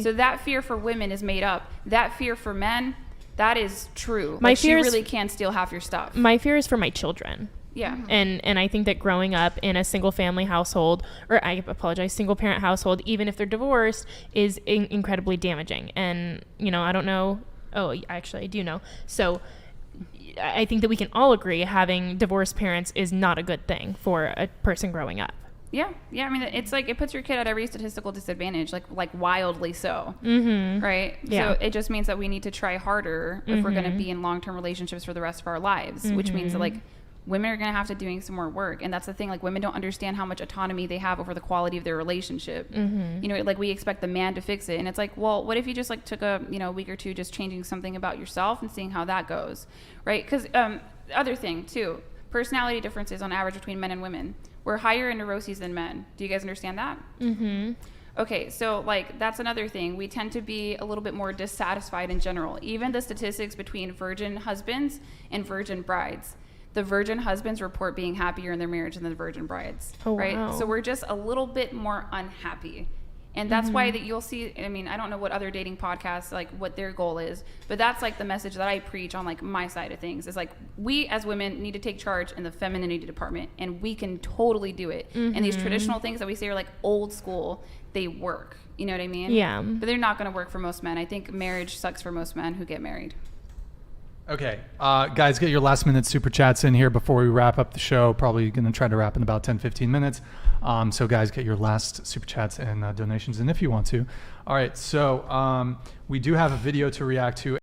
So that fear for women is made up. That fear for men, that is true. My like, fear she really can steal half your stuff. My fear is for my children. Yeah. And I think that growing up in a single family household, or I apologize, single parent household, even if they're divorced, is incredibly damaging. And, you know, I don't know. Oh, actually, I do know. So I think that we can all agree having divorced parents is not a good thing for a person growing up. Yeah. I mean, it's like it puts your kid at every statistical disadvantage, like wildly so. Mm-hmm. Right. Yeah. So it just means that we need to try harder if we're going to be in long-term relationships for the rest of our lives, which means that like women are going to have to doing some more work. And that's the thing. Like women don't understand how much autonomy they have over the quality of their relationship. You know, like we expect the man to fix it. And it's like, well, what if you just like took a, you know, week or two just changing something about yourself and seeing how that goes. Right. Because other thing too, personality differences on average between men and women. We're higher in neuroses than men. Do you guys understand that? Mm-hmm. Okay, so like that's another thing. We tend to be a little bit more dissatisfied in general. Even the statistics between virgin husbands and virgin brides. The virgin husbands report being happier in their marriage than the virgin brides. Oh, right? wow. So we're just a little bit more unhappy. And that's why that you'll see, I mean, I don't know what other dating podcasts, like what their goal is, but that's like the message that I preach on like my side of things is like, we as women need to take charge in the femininity department and we can totally do it. And these traditional things that we say are like old school, they work. You know what I mean? Yeah. But they're not going to work for most men. I think marriage sucks for most men who get married. Okay, guys, get your last minute super chats in here before we wrap up the show. Probably going to try to wrap in about 10-15 minutes. So guys, get your last super chats and donations in if you want to. All right, so we do have a video to react to.